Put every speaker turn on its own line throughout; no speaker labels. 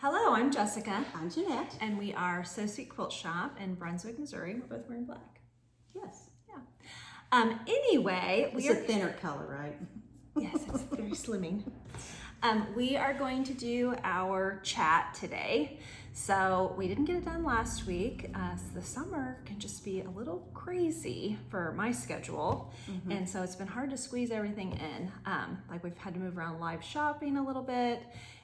Hello, I'm Jessica.
I'm Jeanette.
And we are So Sweet Quilt Shop in Brunswick, Missouri. We're both wearing black.
Yes.
Yeah. Anyway,
it's a thinner color, right?
Yes, it's very slimming. We are going to do our chat today. So we didn't get it done last week. The summer can just be a little crazy for my schedule. And so it's been hard to squeeze everything in. Like we've had to move around live shopping a little bit.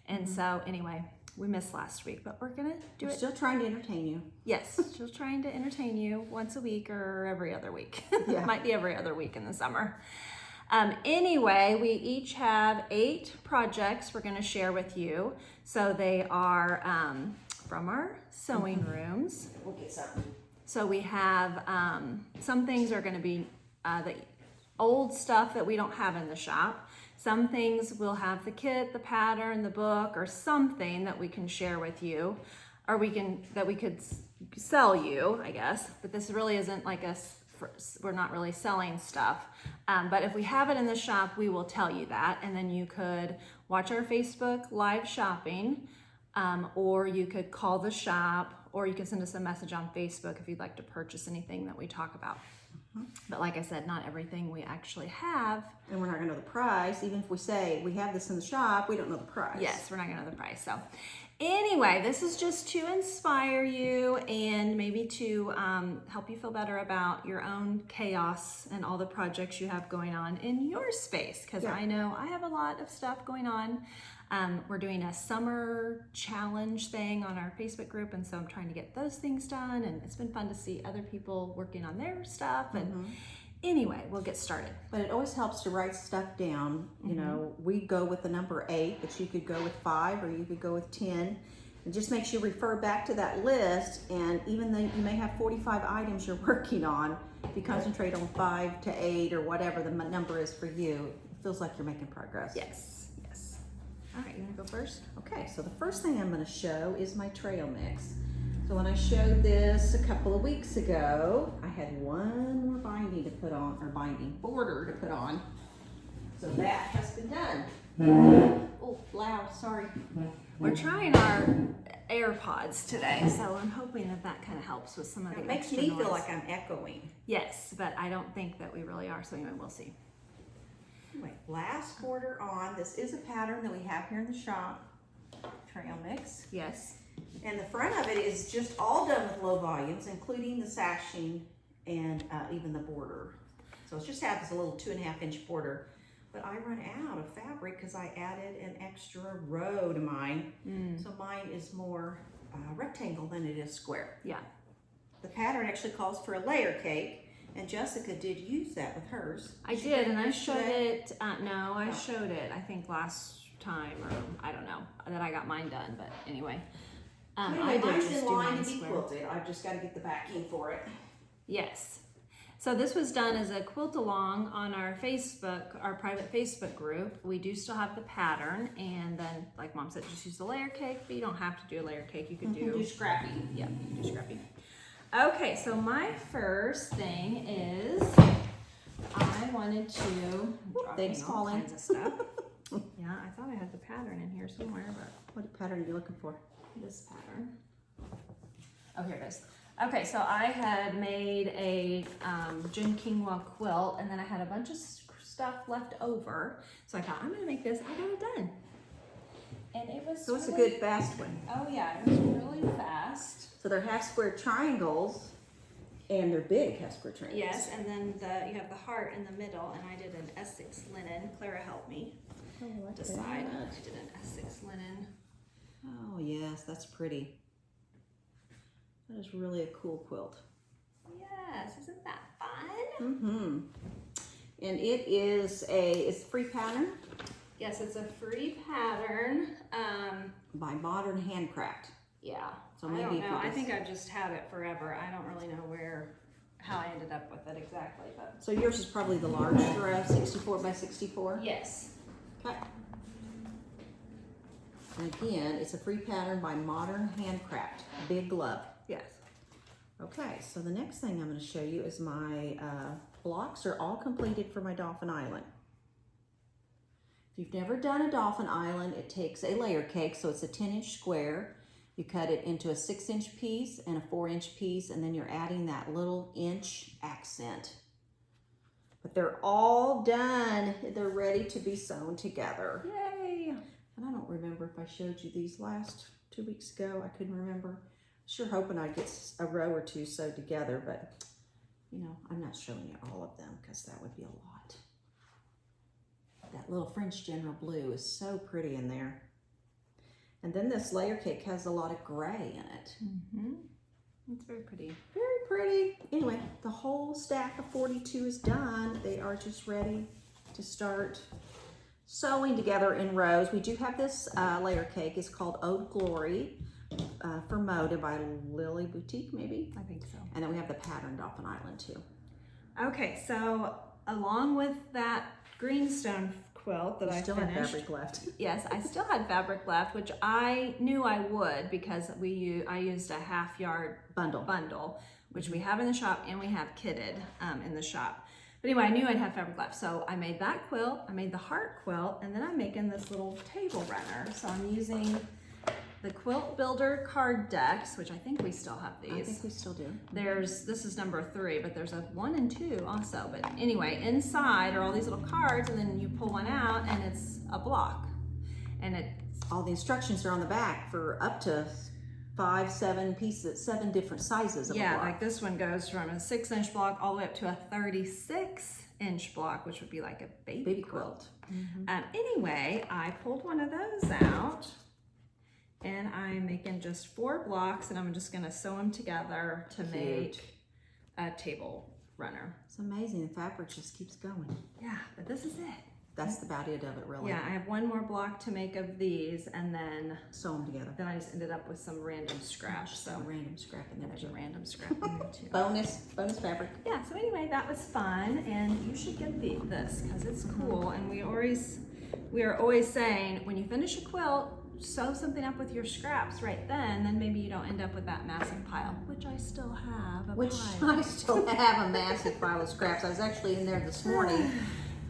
And so anyway, we missed last week, but we're gonna do it.
Still trying to entertain you.
Yes, still trying to entertain you once a week or every other week.
Yeah.
Might be every other week in the summer. Anyway, we each have 8 projects we're gonna share with you. So they are from our sewing rooms.
We'll get something.
So we have, some things are gonna be the old stuff that we don't have in the shop. Some things will have the kit, the pattern, the book, or something that we can share with you, or we could sell you, I guess. But this really isn't like we're not really selling stuff. But if we have it in the shop, we will tell you that, and then you could watch our Facebook live shopping, or you could call the shop, or you can send us a message on Facebook if you'd like to purchase anything that we talk about. But like I said, not everything we actually have.
And we're not gonna know the price. Even if we say we have this in the shop, we don't know the price.
Yes, we're not gonna know the price. So anyway, this is just to inspire you and maybe to help you feel better about your own chaos and all the projects you have going on in your space. Because I know I have a lot of stuff going on. We're doing a summer challenge thing on our Facebook group, and so I'm trying to get those things done, and it's been fun to see other people working on their stuff. And anyway, we'll get started.
But it always helps to write stuff down. You know, we go with the number 8, but you could go with 5 or you could go with 10. It just makes you refer back to that list, and even though you may have 45 items you're working on, if you concentrate on 5 to 8 or whatever the number is for you, it feels like you're making progress.
Yes. All right, you wanna go first?
Okay, so the first thing I'm gonna show is my trail mix. So when I showed this a couple of weeks ago, I had one more binding to put on, or border to put on. So that has been done. Oh, loud, sorry.
We're trying our AirPods today, so I'm hoping that kind of helps with some of the
It makes
extra
me
noise.
feel like I'm echoing.
Yes, but I don't think that we really are, so anyway, we'll see.
Anyway, last border on. This is a pattern that we have here in the shop. Trail mix.
Yes.
And the front of it is just all done with low volumes, including the sashing and even the border. So it's just has a little 2.5 inch border. But I run out of fabric because I added an extra row to mine. So mine is more rectangle than it is square.
Yeah.
The pattern actually calls for a layer cake, and Jessica did use that with hers.
I did, and I showed it, no, I showed it, I think last time, or I don't know, that I got mine done, but anyway. I did
mine's
just
in
do
line
mine
to be
square.
quilted. I've just got to get the backing for it.
Yes. So this was done as a quilt along on our Facebook, our private Facebook group. We do still have the pattern, and then, like Mom said, just use the layer cake, but you don't have to do a layer cake. You could do
Scrappy.
Yeah, you can do Scrappy. Okay, so my first thing is I wanted to
Things
all
falling.
kinds of stuff. Yeah, I thought I had the pattern in here somewhere, but
What pattern are you looking for?
this pattern. Oh, here it is. Okay, so I had made a Jin Kingwa quilt, and then I had a bunch of stuff left over. So I thought, I'm gonna make this. I got it done. And it was
So it's a
really,
good fast one.
oh yeah, it was really fast.
So they're half square triangles, and they're big half square triangles.
Yes, and then you have the heart in the middle, and I did an Essex linen. Clara helped me decide. I did an Essex linen.
Oh yes, that's pretty. That is really a cool quilt.
Yes, isn't that fun?
And it is it's free pattern
Yes, it's a free pattern.
by Modern Handcraft.
Yeah,
So
I
maybe
don't
if you
know. I
just-
think I've just had it forever. I don't really know how I ended up with it exactly, but
So yours is probably the larger, 64 by 64.
yes.
Okay. And again, it's a free pattern by Modern Handcraft. Big glove.
Yes.
Okay, so the next thing I'm going to show you is my blocks are all completed for my Dolphin Island. If you've never done a Dolphin Island, it takes a layer cake, so it's a 10-inch square. You cut it into a 6-inch piece and a 4-inch piece, and then you're adding that little inch accent. But they're all done. They're ready to be sewn together.
Yay!
And I don't remember if I showed you these last 2 weeks ago. I couldn't remember. Sure hoping I'd get a row or two sewed together, but you know, I'm not showing you all of them because that would be a lot. That little French General Blue is so pretty in there. And then this layer cake has a lot of gray in it.
Mm-hmm. It's very pretty.
Very pretty. Anyway, the whole stack of 42 is done. They are just ready to start sewing together in rows. We do have this layer cake. It's called Ode Glory for Moda by Lily Boutique, maybe?
I think so.
And then we have the pattern Dolphin Island too.
Okay, so along with that greenstone quilt that I
still
finished.
have fabric left.
Yes, I still had fabric left, which I knew I would because I used a half-yard bundle, which we have in the shop and we have kitted in the shop. But anyway, I knew I'd have fabric left, so I made that quilt, I made the heart quilt, and then I'm making this little table runner. So I'm using the Quilt Builder card decks, which I think we still have these.
I think we still do.
This is number 3, but there's a 1 and 2 also. But anyway, inside are all these little cards, and then you pull one out and it's a block. And
all the instructions are on the back for up to 5, 7 pieces, 7 different sizes of a block.
like this one goes from a 6-inch block all the way up to a 36-inch block, which would be like a baby quilt.
Mm-hmm.
Anyway, I pulled one of those out. And I'm making just 4 blocks, and I'm just gonna sew them together to make a table runner.
It's amazing, the fabric just keeps going.
Yeah, but this is it.
That's about it of it, really.
Yeah, I have 1 more block to make of these, and then
Sew them together.
I just ended up with some random scraps. So
a random scrap in there
there's a
too.
random scrap in there too.
Bonus fabric.
Yeah, so anyway, that was fun, and you should get this because it's cool. And we are always saying, when you finish a quilt, sew something up with your scraps right then maybe you don't end up with that massive pile, which I still have
I still have a massive pile of scraps. I was actually in there this morning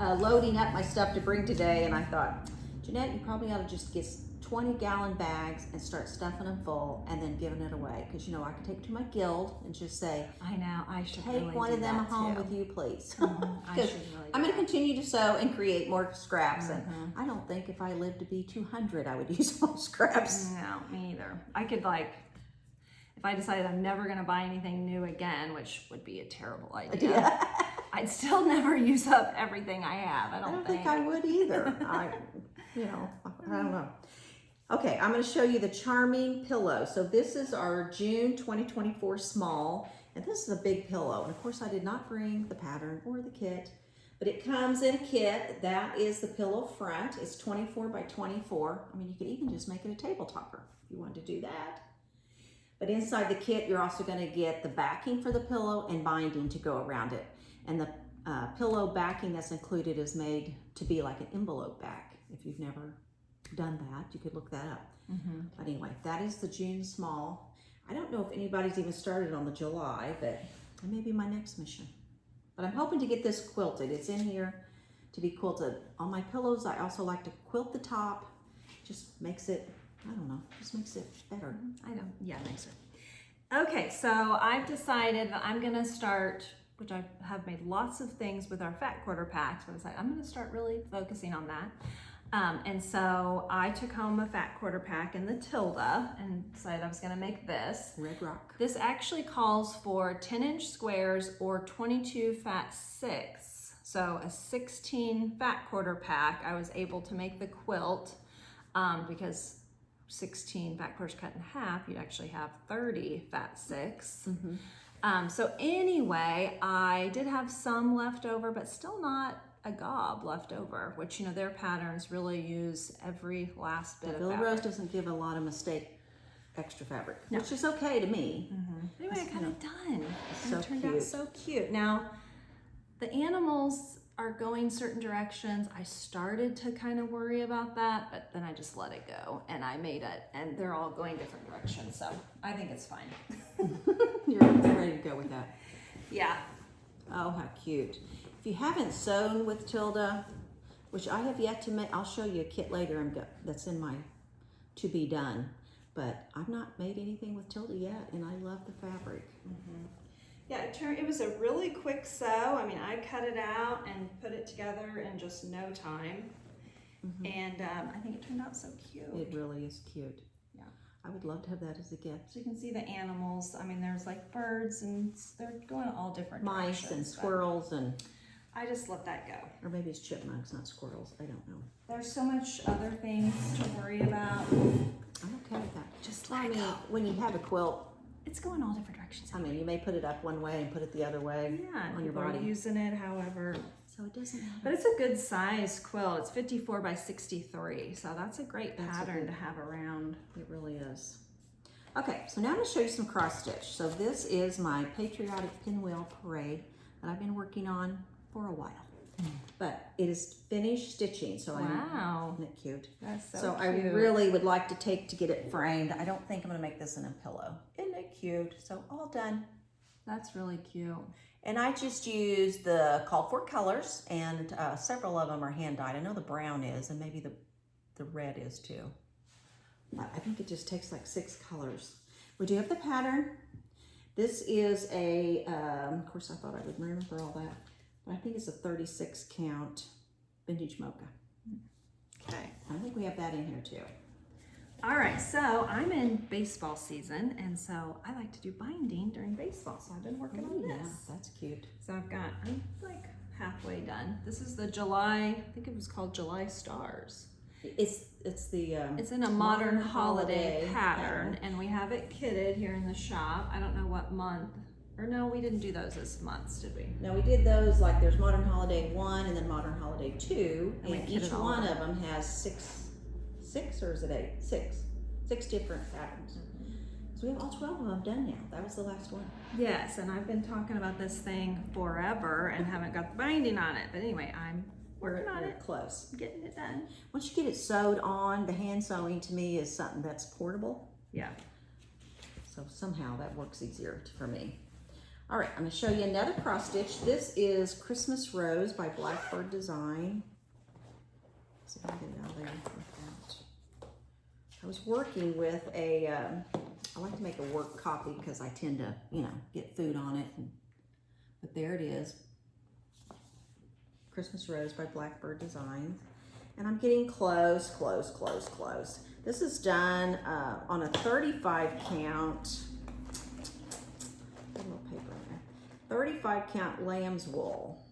loading up my stuff to bring today, and I thought, Jeanette, you probably ought to just get 20-gallon bags and start stuffing them full and then giving it away, because you know I can take it to my guild and just say,
I know, I should
take
really
one
do
of them
that
home
too.
with you, please.
I should really
I'm going
do
to continue to sew and create more scraps, and
Mm-hmm.
I don't think if I lived to be 200 I would use all scraps.
No, me either. I could if I decided I'm never going to buy anything new again, which would be a terrible idea, I'd still never use up everything I have. I don't think
I would either. I don't know. Okay, I'm going to show you the Charming pillow. So this is our June 2024 small, and this is a big pillow. And of course I did not bring the pattern or the kit, but it comes in a kit. That is the pillow front. It's 24 by 24. I mean, you could even just make it a table topper if you wanted to do that. But inside the kit, you're also going to get the backing for the pillow and binding to go around it. And the pillow backing that's included is made to be like an envelope back. If you've never done that, you could look that up. But anyway, that is the June small. I don't know if anybody's even started on the July, but it may be my next mission. But I'm hoping to get this quilted. It's in here to be quilted. On my pillows, I also like to quilt the top. Just makes it, I don't know, just makes it better.
I know. Yeah, makes it. Okay, so I've decided that I'm gonna start, which I have made lots of things with our fat quarter packs, but I was like, I'm gonna start really focusing on that. And so I took home a fat quarter pack in the Tilda and decided I was gonna make this.
Red Rock.
This actually calls for 10-inch squares or 22 fat 6. So a 16 fat quarter pack, I was able to make the quilt because 16 fat quarters cut in half, you'd actually have 30 fat 6. So anyway, I did have some left over, but still not a gob left over, which, you know, their patterns really use every last bit of
Bill
fabric.
Rose doesn't give a lot of mistake extra fabric, which is okay to me.
Anyway, I got it done.
So
It turned
cute.
out so cute. Now, the animals are going certain directions. I started to kind of worry about that, but then I just let it go and I made it, and they're all going different directions, so I think it's fine.
You're ready to go with that.
Yeah.
Oh, how cute. If you haven't sewn with Tilda, which I have yet to make. I'll show you a kit later that's in my to be done. But I've not made anything with Tilda yet, and I love the fabric.
Yeah, it was a really quick sew. I mean, I cut it out and put it together in just no time. And I think it turned out so cute.
It really is cute.
Yeah.
I would love to have that as a gift.
So you can see the animals. I mean, there's like birds and they're going all different
Mice
directions,
and
but
squirrels and,
I just let that go.
or maybe it's chipmunks, not squirrels. I don't know.
There's so much other things to worry about.
I'm okay with that.
Just
I
let
mean,
go.
when you have a quilt,
It's going all different directions.
I mean, you may put it up one way and put it the other way
Yeah,
on your
people are
body.
using it however.
So it doesn't matter.
But it's a good size quilt. It's 54 by 63. So that's a great
That's a
pattern
good-
to have around.
It really is. Okay, so now I'm going to show you some cross stitch. So this is my patriotic pinwheel parade that I've been working on for a while. But it is finished stitching, so
Wow.
isn't it cute?
That's
So I
cute.
really would like to take to get it framed. I don't think I'm going to make this in a pillow. Isn't it cute? So all done.
That's really cute.
And I just used the called for colors, and several of them are hand dyed. I know the brown is, and maybe the red is too. But I think it just takes like 6 colors. We do have the pattern. This is a, of course I thought I would remember all that, but I think it's a 36 count vintage mocha.
Okay.
I think we have that in here too.
All right, so I'm in baseball season, and so I like to do binding during baseball. So I've been working on
Yeah,
this.
that's cute.
So I'm like halfway done. This is the July, I think it was called July Stars.
It's the
It's in a modern holiday pattern, and we have it kitted here in the shop. I don't know what month, or no, we didn't do those as months, did we?
Now we did those, like there's Modern Holiday 1 and then Modern Holiday 2,
And we
and
kitted
each
all
one
of
of them has six or is it 8? Six different patterns. So we have all 12 of them done now. That was the last one.
Yes, and I've been talking about this thing forever and haven't got the binding on it. But anyway, I'm working on
We're
it,
close.
getting it done.
Once you get it sewed on, the hand sewing to me is something that's portable.
Yeah.
So somehow that works easier for me. All right, I'm gonna show you another cross stitch. This is Christmas Rose by Blackbird Design. Let's see if I can get it out of there without. I was working with a, I like to make a work copy because I tend to, get food on it. But there it is. Christmas Rose by Blackbird Designs. And I'm getting close. This is done on a 35 count, a little paper in there, 35 count lamb's wool.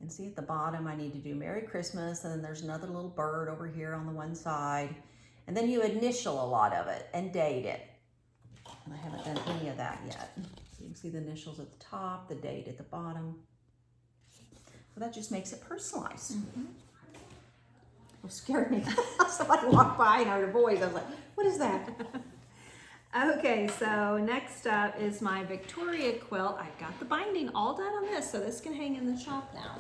And see at the bottom, I need to do Merry Christmas, and then there's another little bird over here on the one side. And then you initial a lot of it and date it. And I haven't done any of that yet. So you can see the initials at the top, the date at the bottom. So that just makes it personalized. It scared me. Somebody walked by and heard a voice. I was like, what is that?
Okay, so next up is my Victoria quilt. I've got the binding all done on this, so this can hang in the shop now.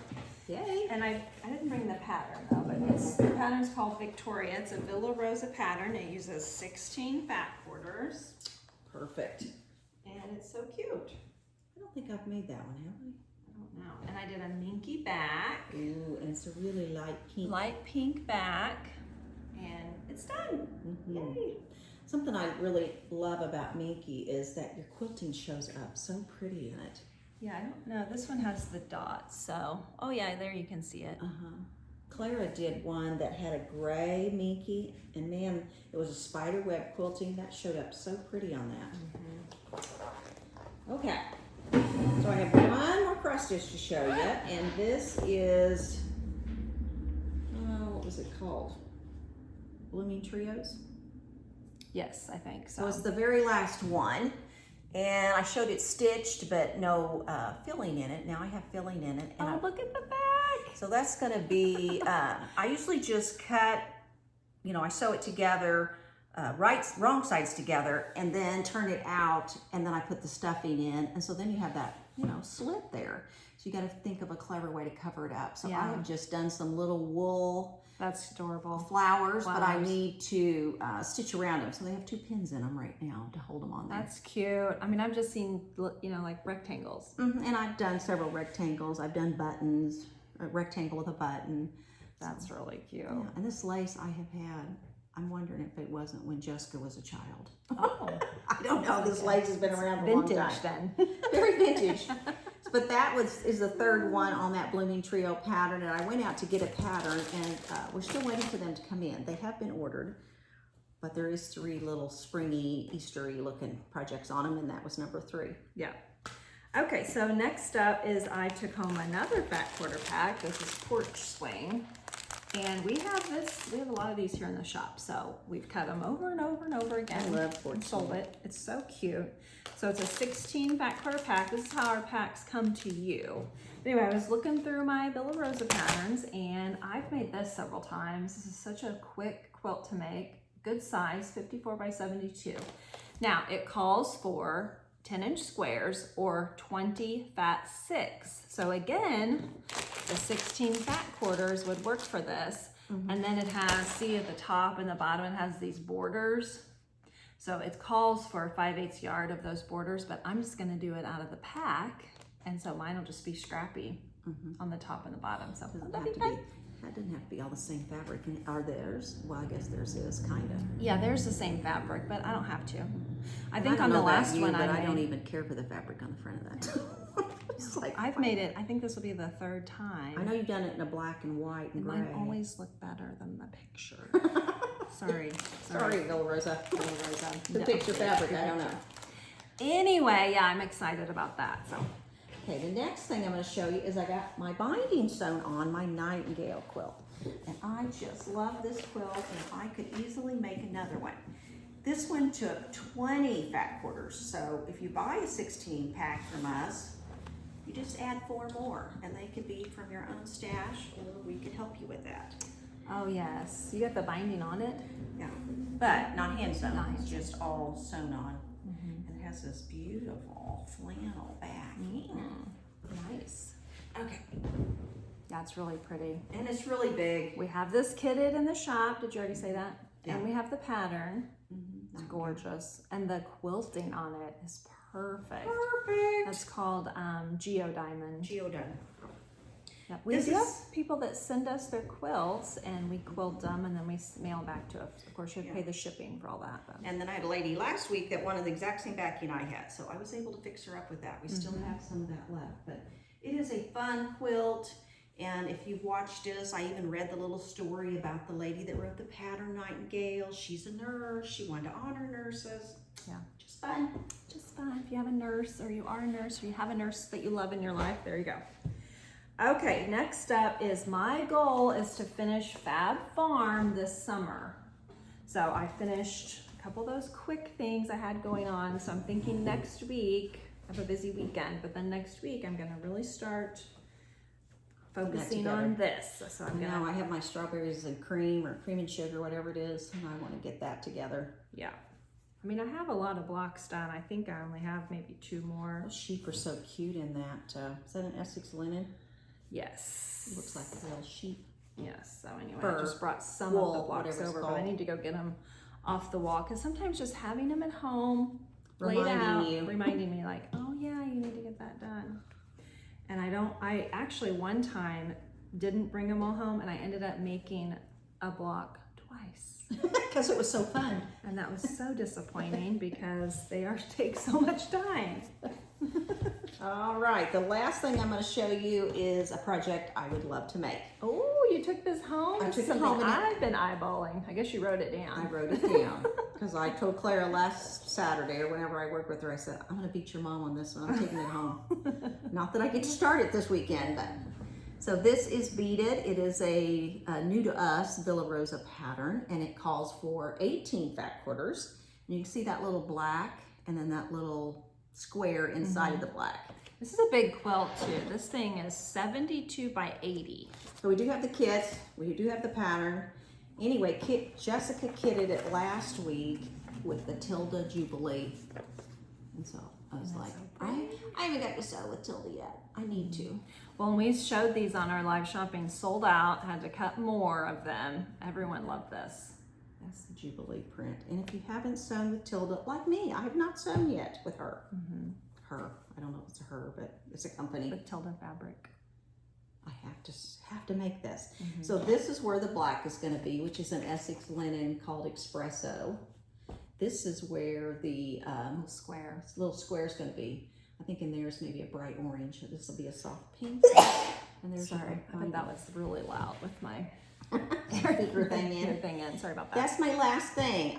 Yay.
And I didn't bring the pattern though, but the pattern's called Victoria. It's a Villa Rosa pattern. It uses 16 back quarters,
Perfect.
and it's so cute.
I don't think I've made that one, have I?
I don't know. And I did a minky back,
Ooh, and it's a really light pink.
light pink back, and it's done. Yay.
Something I really love about Minky is that your quilting shows up so pretty in it.
Yeah, I don't know. This one has the dots, so. Oh yeah, there you can see it.
Clara did one that had a gray Minky, and man, it was a spider web quilting that showed up so pretty on that. Okay, so I have one more cross stitch to show you, and this is, what was it called? Blooming Trios?
Yes, I think so.
So it's the very last one, and I showed it stitched but no filling in it. Now I have filling in it. And
Oh, look at the back.
so that's gonna be, I usually just cut, I sew it together, wrong sides together, and then turn it out, and then I put the stuffing in, and so then you have that slit there. So you got to think of a clever way to cover it up. So
Yeah.
I have just done some little wool
That's adorable.
flowers, but I need to stitch around them. So they have 2 pins in them right now to hold them on there.
That's cute. I mean, I've just seen, like rectangles.
And I've done several rectangles. I've done buttons, a rectangle with a button.
That's really cute.
Yeah. And this lace I have had, I'm wondering if it wasn't when Jessica was a child.
Oh.
I don't know. This lace has been around for a long time.
Vintage then.
Very vintage. But that is the third one on that Blooming Trio pattern, and I went out to get a pattern, and we're still waiting for them to come in. They have been ordered, but there is 3 little springy, Eastery looking projects on them, and that was number 3.
Yeah. Okay, so next up is I took home another fat quarter pack. This is Porch swing. And we have a lot of these here in the shop, so we've cut them over and over and over again.
I love Porch
and sold
swing.
it. It's so cute. So it's a 16 fat quarter pack. This is how our packs come to you. Anyway, I was looking through my Villa Rosa patterns, and I've made this several times. This is such a quick quilt to make. Good size, 54 by 72. Now, it calls for 10-inch squares or 20 fat 6. So again, the 16 fat quarters would work for this. And then it has, see at the top and the bottom, it has these borders. So it calls for 5/8 yard of those borders, but I'm just gonna do it out of the pack. And so mine will just be Scrappy on the top and the bottom. So
Doesn't
that'll
have
be
to
fun.
be. That doesn't have to be all the same fabric. Are theirs? Well, I guess theirs is kind of.
Yeah, there's the same fabric, but I don't have to. I
And
think
don't
on
know
the
about
last
you,
one
but
I
don't
made,
even care for the fabric on the front of that. It's like,
I've made it, I think this will be the 3rd time.
I know you've done it in a black and white and gray.
Mine always look better than the picture. Sorry.
Sorry, Villa Rosa.
Villa Rosa.
The
No.
picture fabric, I don't know.
Anyway, yeah, I'm excited about that. So
Okay, the next thing I'm going to show you is I got my binding sewn on my Nightingale quilt. And I just love this quilt, and I could easily make another one. This one took 20 fat quarters, so if you buy a 16 pack from us, you just add 4 more, and they could be from your own stash, or we could help you with that.
oh yes, you got the binding on it.
Yeah, but not hand sewn,
Nice.
it's just all sewn on. And it has this beautiful flannel back.
Nice.
Okay,
That's really pretty.
and it's really big.
We have this kitted in the shop. Did you already say that?
Yeah.
And we have the pattern. It's
Nice.
gorgeous. And the quilting on it is perfect.
Perfect.
That's called Geodiamond.
Geodone.
Yep. We
This
do have
is-
people that send us their quilts, and we quilt them, and then we mail back to us. Of course, you have to pay the shipping for all that. But.
And then I had a lady last week that wanted the exact same backing I had, so I was able to fix her up with that. We still have some of that left, but it is a fun quilt. And if you've watched this, I even read the little story about the lady that wrote the pattern, Nightingale. She's a nurse. She wanted to honor nurses.
Yeah.
Just fun.
Just fun. If you have a nurse, or you are a nurse, or you have a nurse that you love in your life, there you go. Okay, next up is my goal is to finish Fab Farm this summer. So I finished a couple of those quick things I had going on. So I'm thinking next week, I have a busy weekend, but then next week I'm gonna really start focusing on this. So I'm
Now
gonna,
I have my strawberries and cream, or cream and sugar, whatever it is, and I want to get that together.
yeah. I mean, I have a lot of blocks done. I think I only have maybe 2 more.
Those sheep are so cute in that. Is that an Essex linen?
Yes.
It looks like a little sheep.
Yes, so anyway,
Fur,
I just brought some
wool,
of the blocks
whatever it's
over, but I
called.
need to go get them off the wall, because sometimes just having them at home, laid
Reminding
out,
you.
reminding me like, oh yeah, you need to get that done. And I actually one time didn't bring them all home, and I ended up making a block twice.
Because it was so fun.
And that was so disappointing because they take so much time.
All right, the last thing I'm going to show you is a project I would love to make.
Oh, you took this home?
I took it
Something
home and
I've been eyeballing. I guess you wrote it down.
I wrote it down because I told Clara last Saturday, or whenever I worked with her, I said, I'm going to beat your mom on this one. I'm taking it home. Not that I get to start it this weekend, but. So this is beaded. It is a new to us Villa Rosa pattern, and it calls for 18 fat quarters. And you can see that little black and then that little square inside of the black.
This is a big quilt too. This thing is 72 by 80.
So we do have the kit, we do have the pattern. Anyway, Jessica kitted it last week with the Tilda Jubilee. And so I was like,
so
I haven't got to sew with Tilda yet. I need to.
Well, when we showed these on our live shopping, sold out, had to cut more of them. Everyone loved this.
That's the Jubilee print. And if you haven't sewn with Tilda, like me, I have not sewn yet with her. Her. I don't know if it's a her, but it's a company.
With Tilda fabric.
I have to make this. So this is where the black is going to be, which is an Essex linen called Espresso. This is where the little square is going to be. I think in there is maybe a bright orange. This will be a soft pink. And there's
Sorry, I bet that was really loud with my
speaker thing in.
Sorry about that.
That's my last thing.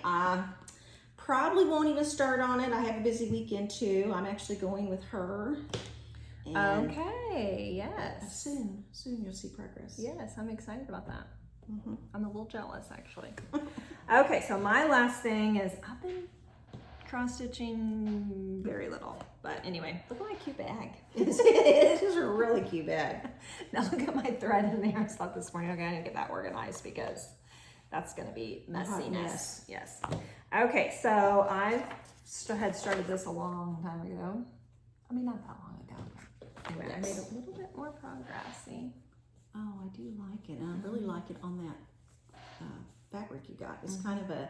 Probably won't even start on it. I have a busy weekend too. I'm actually going with her. And
Okay, yes.
soon you'll see progress.
Yes, I'm excited about that. I'm a little jealous, actually. Okay, so my last thing is I've been cross-stitching very little. But anyway, look at my cute bag.
It is a really cute bag.
Now look at my thread in there. I thought this morning, okay, I need to get that organized because that's going to be messiness.
Mess.
Yes. Okay, so I had started this a long time ago. I mean, not that long ago. Anyway, I made a little bit more progress, see?
Oh, I do like it. And I really like it on that fabric you got. It's kind of a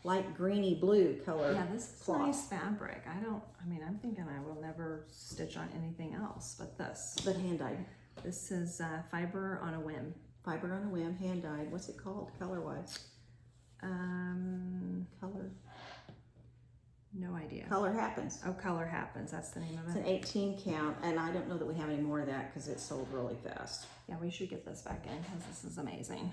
light greeny blue color.
Yeah, this is
cloth.
nice fabric. I'm thinking I will never stitch on anything else but this.
But hand dyed.
This is Fiber on a Whim.
Fiber on a Whim, hand dyed. What's it called color wise? Color.
No idea.
Color Happens.
Oh, Color Happens. That's the name of
It's
it.
an 18 count, and I don't know that we have any more of that because it sold really fast.
Yeah, we should get this back in because this is amazing.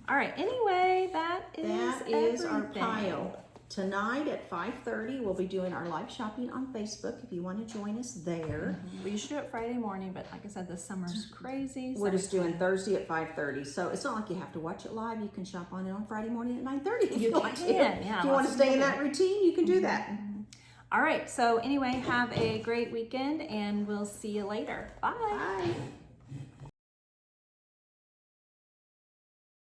All right. Anyway, that is
our
everything.
pile. Tonight at 5:30, we'll be doing our live shopping on Facebook if you want to join us there.
We used to do it Friday morning, but like I said, this summer's crazy.
We're just doing Thursday at 5:30, so it's not like you have to watch it live. You can shop on it on Friday morning at 9:30 if you want to.
Yeah,
if you want to stay in that routine, you can do that.
All right. So anyway, have a great weekend, and we'll see you later. Bye.
Bye.